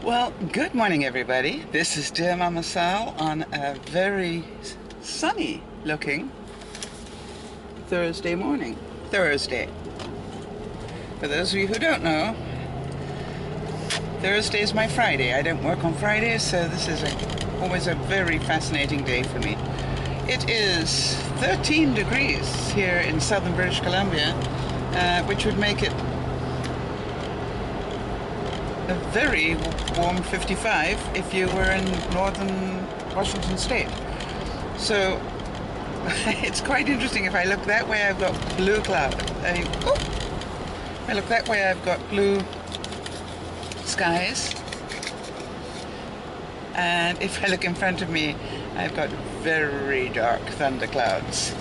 Well, good morning everybody. This is dear Mama Sal on a very sunny looking Thursday morning. Thursday. For those of you who don't know, Thursday is my Friday. I don't work on Fridays, so this is always a very fascinating day for me. It is 13 degrees here in southern British Columbia, which would make it a very warm 55 if you were in northern Washington state. So it's quite interesting. If I look that way, I've got blue cloud. If I look that way, I've got blue skies. And if I look in front of me, I've got very dark thunder clouds.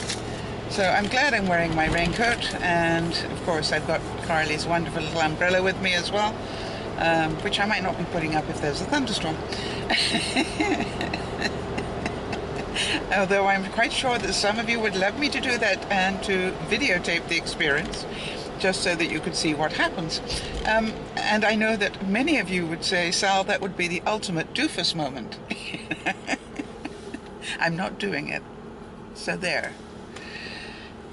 So I'm glad I'm wearing my raincoat, and of course I've got Carly's wonderful little umbrella with me as well. Which I might not be putting up if there's a thunderstorm. Although I'm quite sure that some of you would love me to do that and to videotape the experience, just so that you could see what happens. And I know that many of you would say, Sal, that would be the ultimate DUFUS moment. I'm not doing it. So there.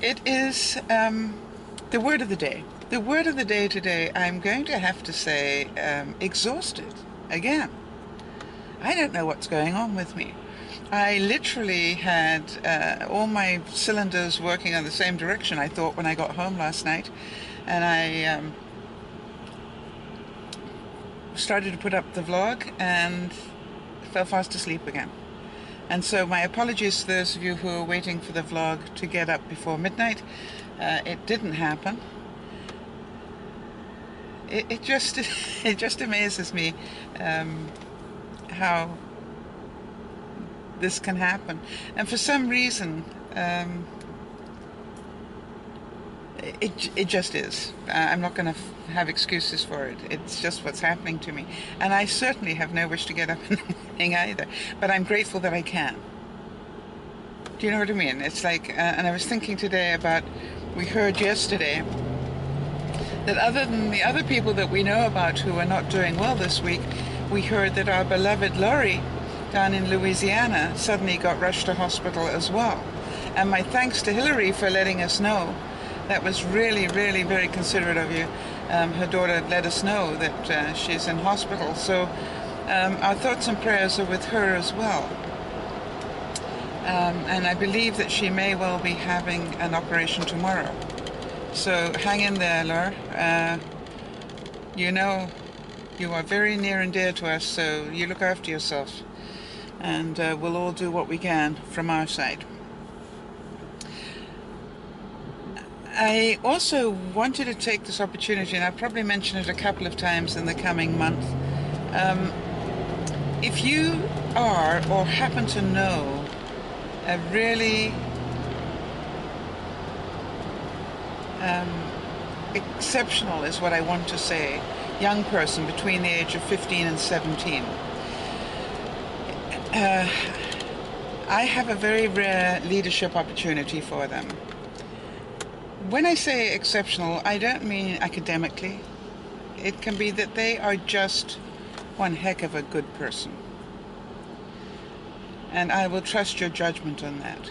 It is the word of the day. The word of the day today, I'm going to have to say exhausted again. I don't know what's going on with me. I literally had all my cylinders working in the same direction, I thought, when I got home last night. And I started to put up the vlog and fell fast asleep again. And so my apologies to those of you who are waiting for the vlog to get up before midnight. It didn't happen. It just amazes me how this can happen, and for some reason it just is. I'm not going to have excuses for it. It's just what's happening to me, and I certainly have no wish to get up in the morning either, but I'm grateful that I can. Do you know what I mean? It's like, and I was thinking today about, we heard yesterday that other than the other people that we know about who are not doing well this week, we heard that our beloved Laurie down in Louisiana suddenly got rushed to hospital as well. And my thanks to Hillary for letting us know. That was really, really very considerate of you. Her daughter let us know that she's in hospital. So our thoughts and prayers are with her as well. And I believe that she may well be having an operation tomorrow. So hang in there, Laura. You know, you are very near and dear to us, so you look after yourself. And we'll all do what we can from our side. I also wanted to take this opportunity, and I'll probably mention it a couple of times in the coming month. If you are or happen to know a really exceptional, is what I want to say, young person between the age of 15 and 17, I have a very rare leadership opportunity for them. When I say exceptional, I don't mean academically. It can be that they are just one heck of a good person. And I will trust your judgment on that.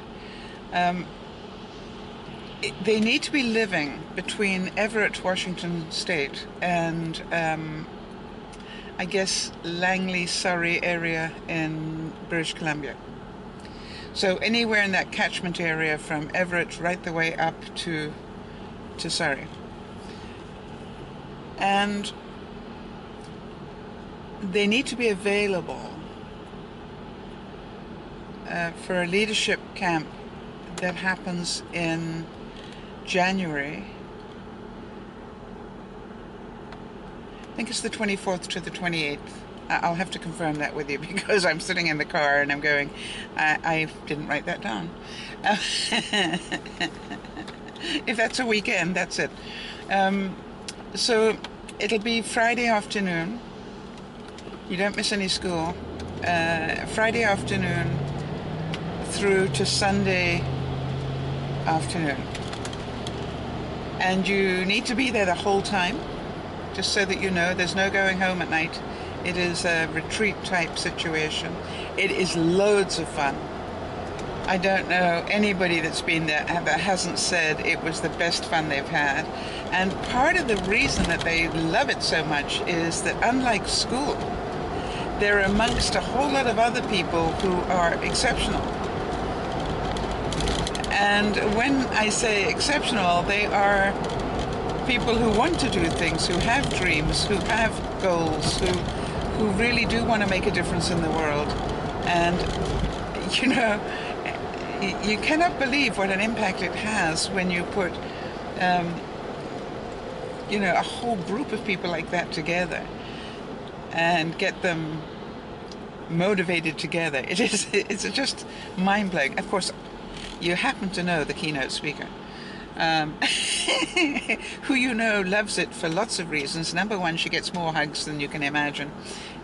They need to be living between Everett, Washington State, and I guess, Langley, Surrey area in British Columbia. So anywhere in that catchment area from Everett right the way up to Surrey. And they need to be available for a leadership camp that happens in January. I think it's the 24th to the 28th. I'll have to confirm that with you because I'm sitting in the car and I'm going, I didn't write that down. If that's a weekend, that's it. So it'll be Friday afternoon. You don't miss any school. Friday afternoon through to Sunday afternoon. And you need to be there the whole time, just so that you know there's no going home at night. It is a retreat type situation. It is loads of fun. I don't know anybody that's been there that hasn't said it was the best fun they've had. And part of the reason that they love it so much is that unlike school, they're amongst a whole lot of other people who are exceptional. And when I say exceptional, they are people who want to do things, who have dreams, who have goals, who really do want to make a difference in the world. And, you know, you cannot believe what an impact it has when you put, you know, a whole group of people like that together and get them motivated together. It's just mind-blowing. Of course, you happen to know the keynote speaker, who you know loves it for lots of reasons. Number one, she gets more hugs than you can imagine.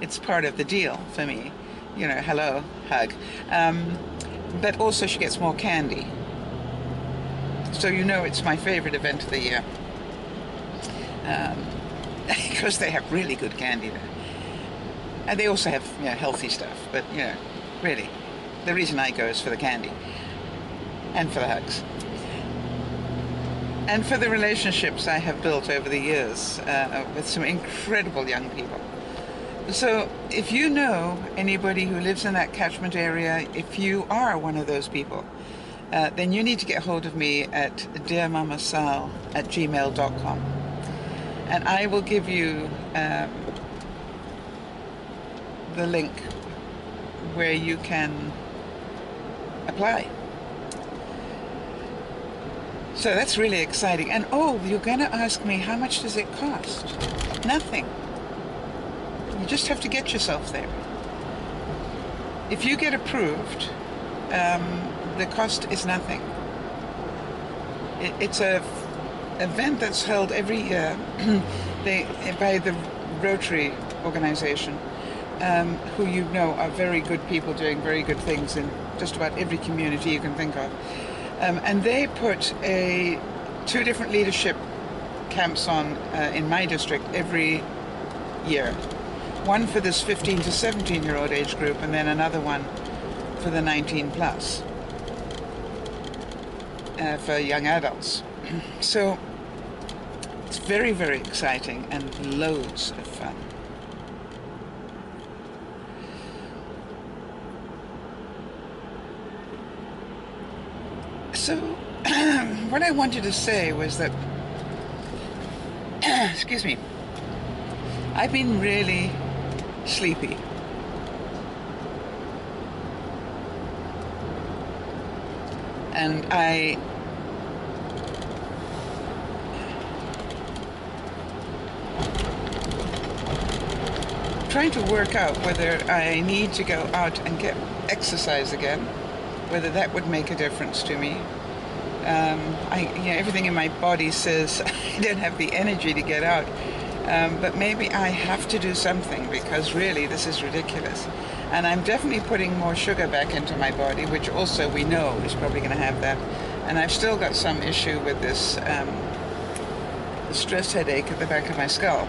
It's part of the deal for me. You know, hello, hug. But also she gets more candy. So you know it's my favorite event of the year. Because they have really good candy there. And they also have, you know, healthy stuff. But, you know, really, the reason I go is for the candy. And for the hugs. And for the relationships I have built over the years with some incredible young people. So if you know anybody who lives in that catchment area, if you are one of those people, then you need to get hold of me at dearmamasal@gmail.com. And I will give you the link where you can apply. So that's really exciting. And oh, you're going to ask me, how much does it cost? Nothing. You just have to get yourself there. If you get approved, the cost is nothing. It's a event that's held every year by the Rotary organization, who you know are very good people doing very good things in just about every community you can think of. And they put 2 different leadership camps on in my district every year. One for this 15 to 17-year-old age group, and then another one for the 19 plus, for young adults. So it's very, very exciting and loads of fun. So what I wanted to say was that, excuse me, I've been really sleepy. And trying to work out whether I need to go out and get exercise again, whether that would make a difference to me. Everything in my body says I don't have the energy to get out, but maybe I have to do something, because really this is ridiculous. And I'm definitely putting more sugar back into my body, which also we know is probably going to have that. And I've still got some issue with this stress headache at the back of my skull,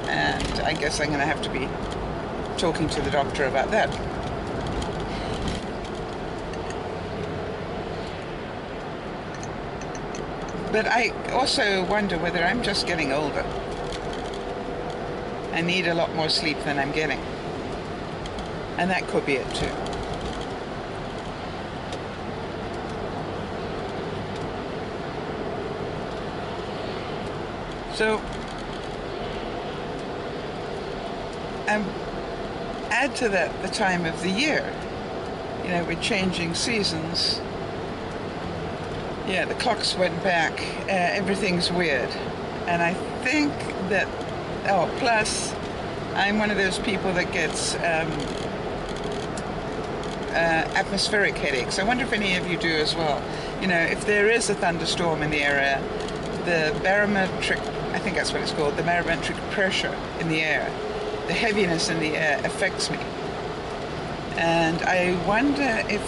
and I guess I'm going to have to be talking to the doctor about that. But I also wonder whether I'm just getting older. I need a lot more sleep than I'm getting. And that could be it too. So, add to that the time of the year. You know, with changing seasons. Yeah, the clocks went back. Everything's weird. And I think that, plus, I'm one of those people that gets atmospheric headaches. I wonder if any of you do as well. You know, if there is a thunderstorm in the area, the barometric, I think that's what it's called, the barometric pressure in the air, the heaviness in the air affects me. And I wonder if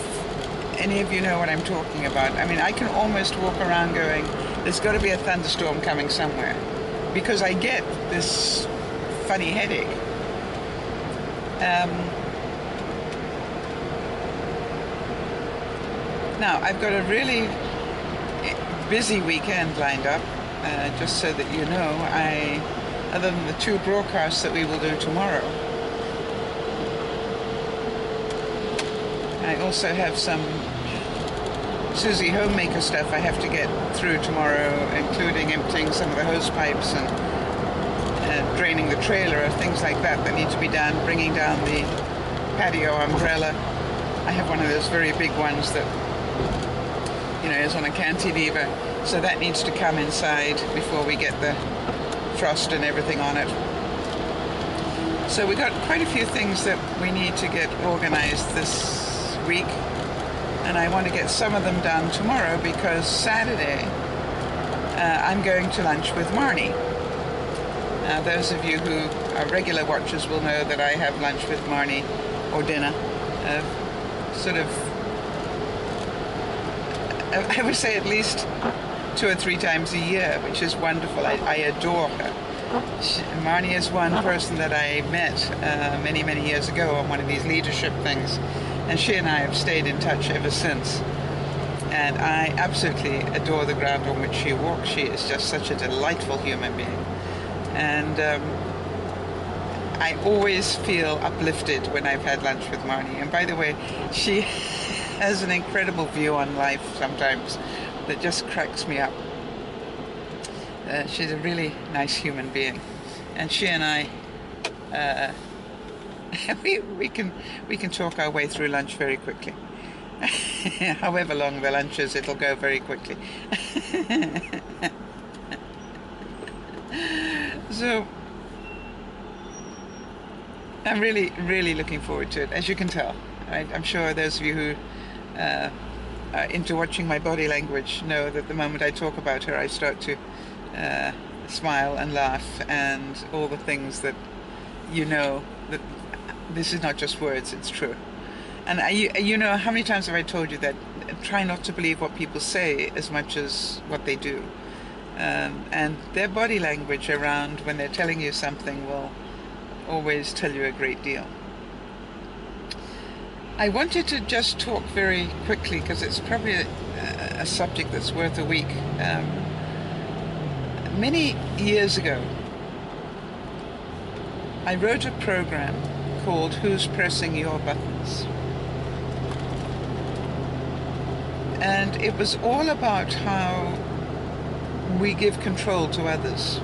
any of you know what I'm talking about. I mean, I can almost walk around going, there's got to be a thunderstorm coming somewhere, because I get this funny headache. Now, I've got a really busy weekend lined up, just so that you know. Other than the 2 broadcasts that we will do tomorrow, I also have some Susie homemaker stuff I have to get through tomorrow, including emptying some of the hose pipes and draining the trailer, things like that need to be done, bringing down the patio umbrella. I have one of those very big ones that, you know, is on a cantilever, so that needs to come inside before we get the frost and everything on it. So we got quite a few things that we need to get organized this week, and I want to get some of them done tomorrow, because Saturday I'm going to lunch with Marnie. Now, those of you who are regular watchers will know that I have lunch with Marnie, or dinner, sort of, I would say at least 2 or 3 times a year, which is wonderful. I adore her. Marnie is one person that I met many years ago on one of these leadership things, and she and I have stayed in touch ever since. And I absolutely adore the ground on which she walks. She is just such a delightful human being. And I always feel uplifted when I've had lunch with Marnie. And by the way, she has an incredible view on life sometimes that just cracks me up. She's a really nice human being, and she and I, we can talk our way through lunch very quickly. However long the lunch is, it'll go very quickly. So I'm really looking forward to it, as you can tell. I'm sure those of you who into watching my body language know that the moment I talk about her, I start to smile and laugh and all the things that, you know, that this is not just words, it's true. And you know, how many times have I told you that try not to believe what people say as much as what they do. And their body language around when they're telling you something will always tell you a great deal. I wanted to just talk very quickly, because it's probably a subject that's worth a week. Many years ago, I wrote a program called Who's Pressing Your Buttons? And it was all about how we give control to others.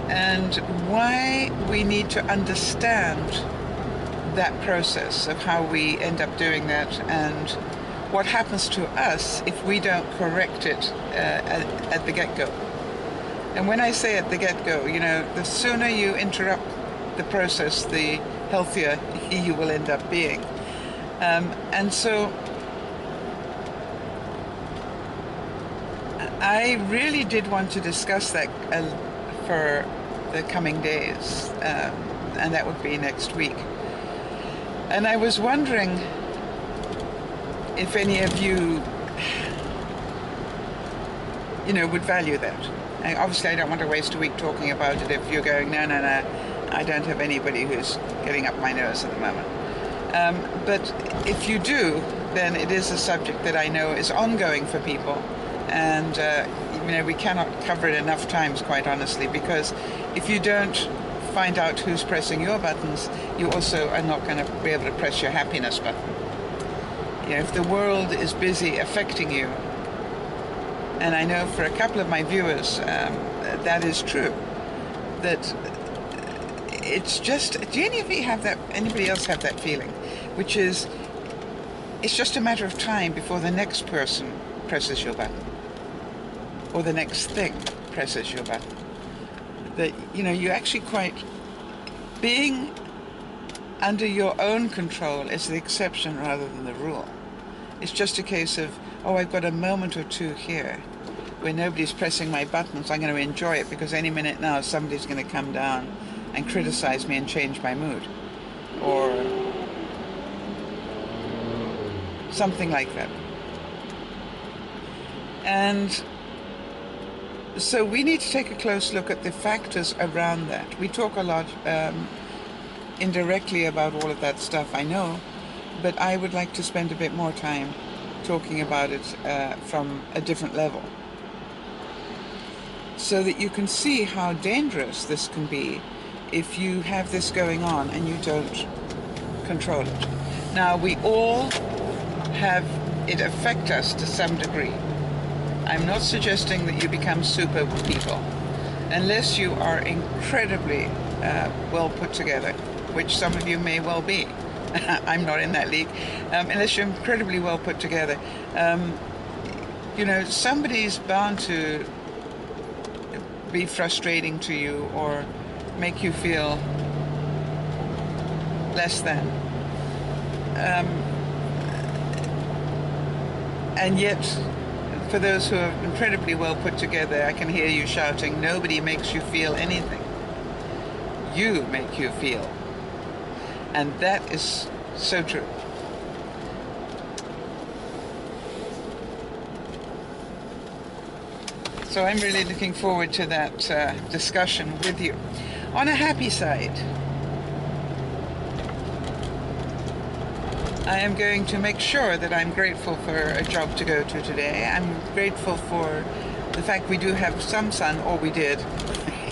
And why we need to understand that process of how we end up doing that, and what happens to us if we don't correct it at the get-go. And when I say at the get-go, you know, the sooner you interrupt the process, the healthier you will end up being. And so I really did want to discuss that for the coming days, and that would be next week. And I was wondering if any of you, you know, would value that. And obviously I don't want to waste a week talking about it if you're going, no, I don't have anybody who's getting up my nose at the moment. But if you do, then it is a subject that I know is ongoing for people, And we cannot cover it enough times, quite honestly, because if you don't find out who's pressing your buttons, you also are not going to be able to press your happiness button. If the world is busy affecting you, and I know for a couple of my viewers that is true, that it's just, do any of you have that, anybody else have that feeling, which is, it's just a matter of time before the next person presses your button, or the next thing presses your button. That, you actually quite, being under your own control is the exception rather than the rule. It's just a case of, oh, I've got a moment or two here where nobody's pressing my buttons. I'm going to enjoy it, because any minute now somebody's going to come down and criticize me and change my mood, or something like that. And so we need to take a close look at the factors around that. We talk a lot indirectly about all of that stuff, I know, but I would like to spend a bit more time talking about it from a different level, so that you can see how dangerous this can be if you have this going on and you don't control it. Now, we all have it affect us to some degree. I'm not suggesting that you become super people, unless you are incredibly well put together, which some of you may well be. I'm not in that league. Unless you're incredibly well put together. Somebody's bound to be frustrating to you or make you feel less than. And yet, for those who are incredibly well put together, I can hear you shouting, nobody makes you feel anything. You make you feel. And that is so true. So I'm really looking forward to that discussion with you. On a happy side, I am going to make sure that I'm grateful for a job to go to today. I'm grateful for the fact we do have some sun, or we did.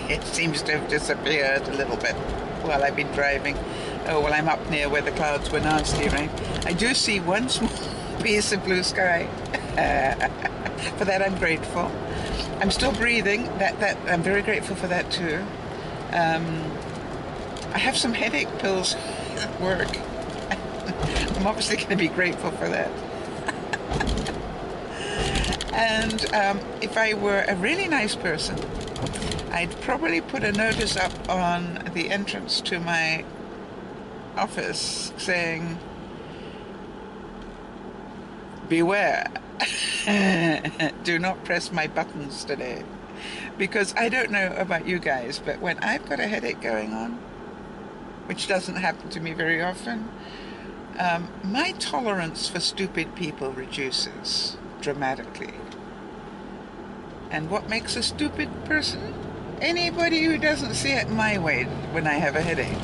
It seems to have disappeared a little bit while I've been driving. Oh, well, I'm up near where the clouds were nasty, right? I do see one small piece of blue sky. For that, I'm grateful. I'm still breathing. That I'm very grateful for that too. I have some headache pills at work. I'm obviously going to be grateful for that. And if I were a really nice person, I'd probably put a notice up on the entrance to my office saying, beware, do not press my buttons today. Because I don't know about you guys, but when I've got a headache going on, which doesn't happen to me very often, my tolerance for stupid people reduces dramatically. And what makes a stupid person? Anybody who doesn't see it my way when I have a headache.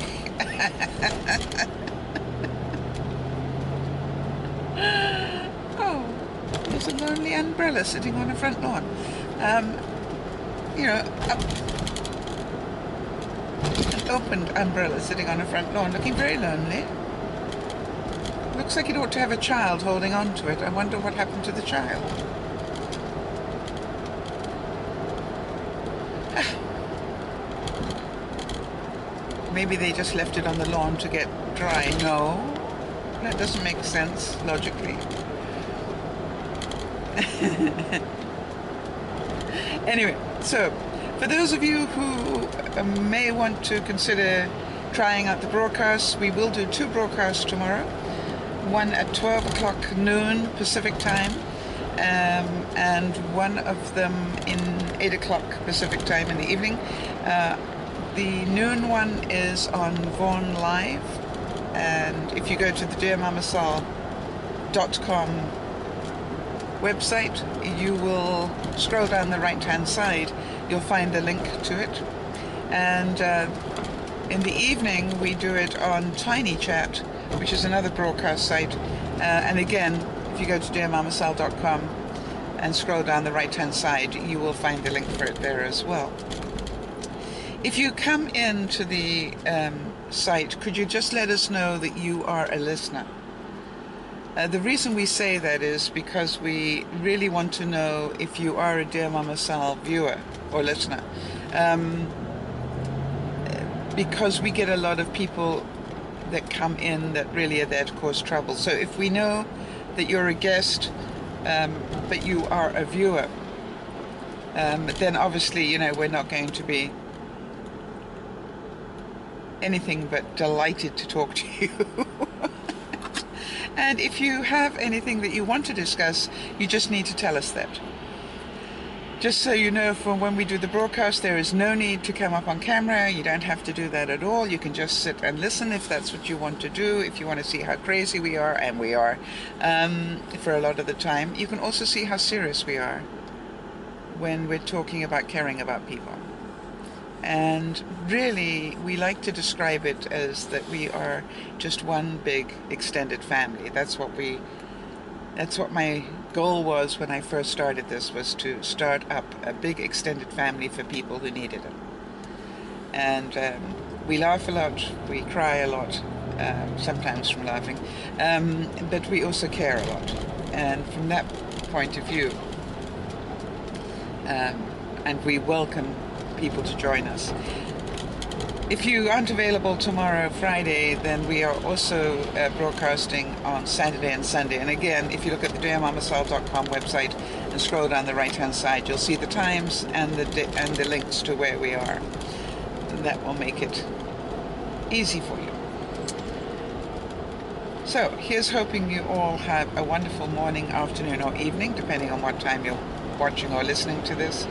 Oh, there's a lonely umbrella sitting on a front lawn. An opened umbrella sitting on a front lawn, looking very lonely. Looks like it ought to have a child holding on to it. I wonder what happened to the child. Maybe they just left it on the lawn to get dry. No, that doesn't make sense logically. Anyway, so for those of you who may want to consider trying out the broadcasts, we will do 2 broadcasts tomorrow. One at 12 o'clock noon Pacific time, and one of them in 8 o'clock Pacific time in the evening. The noon one is on Vaughan Live, and if you go to the dearmamasal.com website, you will scroll down the right hand side, you'll find a link to it. And in the evening we do it on Tiny Chat, which is another broadcast site, and again, if you go to dearmamasal.com, and scroll down the right-hand side, you will find the link for it there as well. If you come into the site, could you just let us know that you are a listener? The reason we say that is because we really want to know if you are a Dear Mama Sal viewer or listener. Because we get a lot of people that come in that really are there to cause trouble. So if we know that you're a guest, but you are a viewer, then obviously, you know, we're not going to be anything but delighted to talk to you. And if you have anything that you want to discuss, you just need to tell us that. Just so you know, for when we do the broadcast, there is no need to come up on camera. You don't have to do that at all. You can just sit and listen if that's what you want to do. If you want to see how crazy we are, and we are for a lot of the time. You can also see how serious we are when we're talking about caring about people. And really, we like to describe it as that we are just one big extended family. That's what my goal was when I first started this, was to start up a big extended family for people who needed it. And we laugh a lot, we cry a lot, sometimes from laughing, but we also care a lot. And from that point of view, and we welcome people to join us. If you aren't available tomorrow, Friday, then we are also broadcasting on Saturday and Sunday. And again, if you look at the dearmamasal.com website and scroll down the right-hand side, you'll see the times and the links to where we are. And that will make it easy for you. So here's hoping you all have a wonderful morning, afternoon, or evening, depending on what time you're watching or listening to this.